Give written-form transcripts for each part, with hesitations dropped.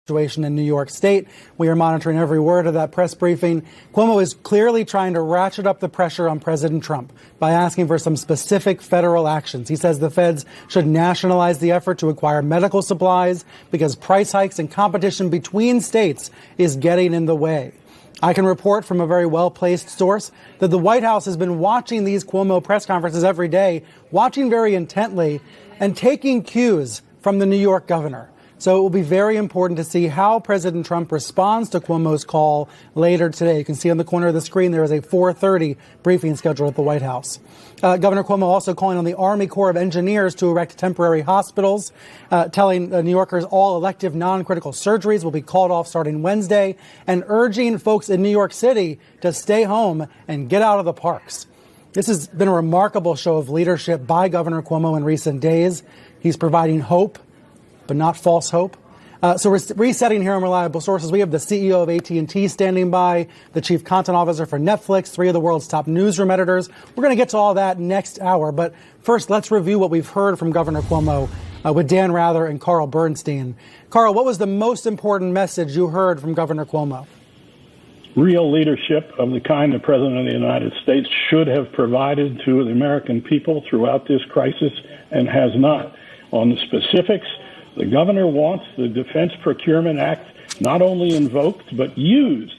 situation in New York State. We are monitoring every word of that press briefing. Cuomo is clearly trying to ratchet up the pressure on President Trump by asking for some specific federal actions. He says the feds should nationalize the effort to acquire medical supplies because price hikes and competition between states is getting in the way. I can report from a very well-placed source that the White House has been watching these Cuomo press conferences every day, watching very intently and taking cues from the New York governor. So it will be very important to see how President Trump responds to Cuomo's call later today. You can see on the corner of the screen there is a 4:30 briefing scheduled at the White House. Governor Cuomo also calling on the Army Corps of Engineers to erect temporary hospitals, telling New Yorkers all elective non-critical surgeries will be called off starting Wednesday, and urging folks in New York City to stay home and get out of the parks. This has been a remarkable show of leadership by Governor Cuomo in recent days. He's providing hope, but not false hope. So we're resetting here on Reliable Sources. We have the CEO of AT&T standing by, the chief content officer for Netflix, three of the world's top newsroom editors. We're going to get to all that next hour. But first, let's review what we've heard from Governor Cuomo with Dan Rather and Carl Bernstein. Carl, what was the most important message you heard from Governor Cuomo? Real leadership of the kind the President of the United States should have provided to the American people throughout this crisis and has not. On the specifics, the governor wants the Defense Procurement Act not only invoked, but used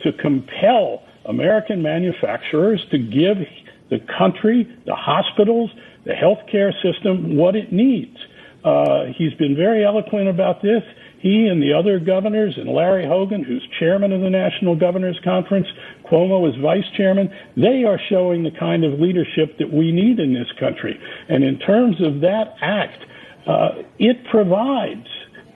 to compel American manufacturers to give the country, the hospitals, the healthcare system what it needs. He's been very eloquent about this. He and the other governors, and Larry Hogan, who's chairman of the National Governors Conference, Cuomo is vice chairman, they are showing the kind of leadership that we need in this country. And in terms of that act, it provides.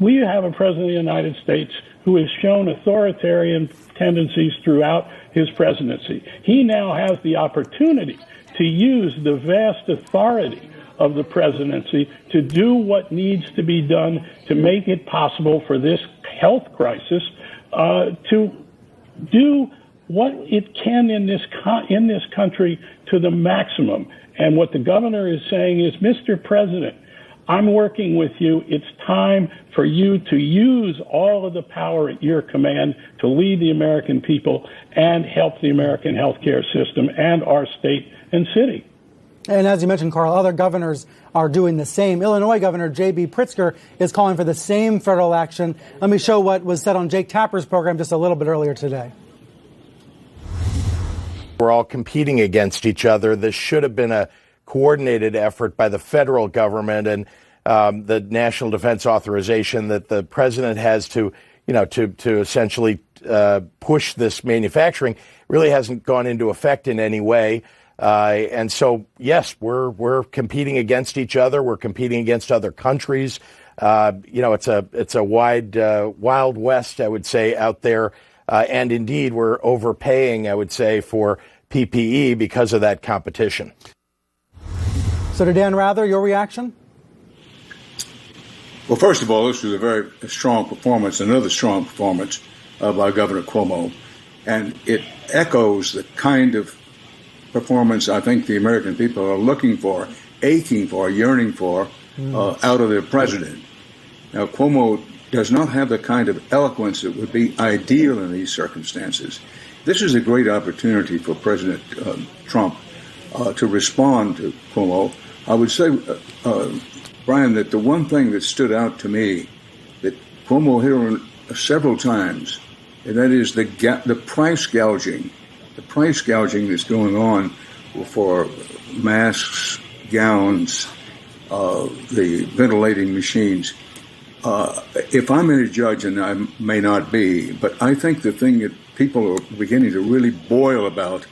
We have a president of the United States who has shown authoritarian tendencies throughout his presidency. He now has the opportunity to use the vast authority of the presidency to do what needs to be done to make it possible for this health crisis to do what it can in this country to the maximum. And what the governor is saying is, Mr. President, I'm working with you. It's time for you to use all of the power at your command to lead the American people and help the American healthcare system and our state and city. And as you mentioned, Carl, other governors are doing the same. Illinois Governor J.B. Pritzker is calling for the same federal action. Let me show what was said on Jake Tapper's program just a little bit earlier today. We're all competing against each other. This should have been a coordinated effort by the federal government, and the National Defense Authorization that the president has to essentially push this manufacturing really hasn't gone into effect in any way. And so, yes, we're competing against each other. We're competing against other countries. It's a wild west, I would say, out there. And indeed, we're overpaying, I would say, for PPE because of that competition. So to Dan Rather, your reaction? Well, first of all, this was a very strong performance, another strong performance by Governor Cuomo. And it echoes the kind of performance I think the American people are looking for, aching for, yearning for out of their president. Now, Cuomo does not have the kind of eloquence that would be ideal in these circumstances. This is a great opportunity for President Trump to respond to Cuomo. I would say, Brian, that the one thing that stood out to me that Cuomo hit on several times, and that is the price gouging. The price gouging that's going on for masks, gowns, the ventilating machines. If I'm any judge, and I may not be, but I think the thing that people are beginning to really boil about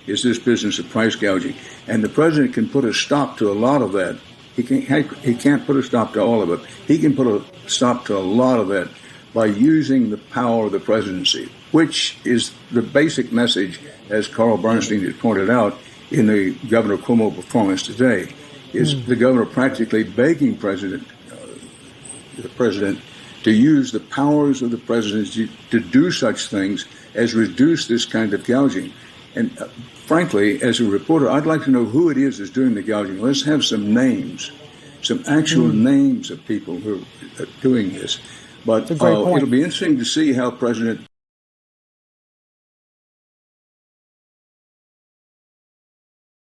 is this business of price gouging. And the president can put a stop to a lot of that. He can't put a stop to all of it. He can put a stop to a lot of that by using the power of the presidency, which is the basic message, as Carl Bernstein has pointed out in the Governor Cuomo performance today, is the governor practically begging the president to use the powers of the presidency to do such things as reduce this kind of gouging. And frankly, as a reporter, I'd like to know who it is that's doing the gouging. Let's have some names, some actual names of people who are doing this. It's But a great point. it'll be interesting to see how President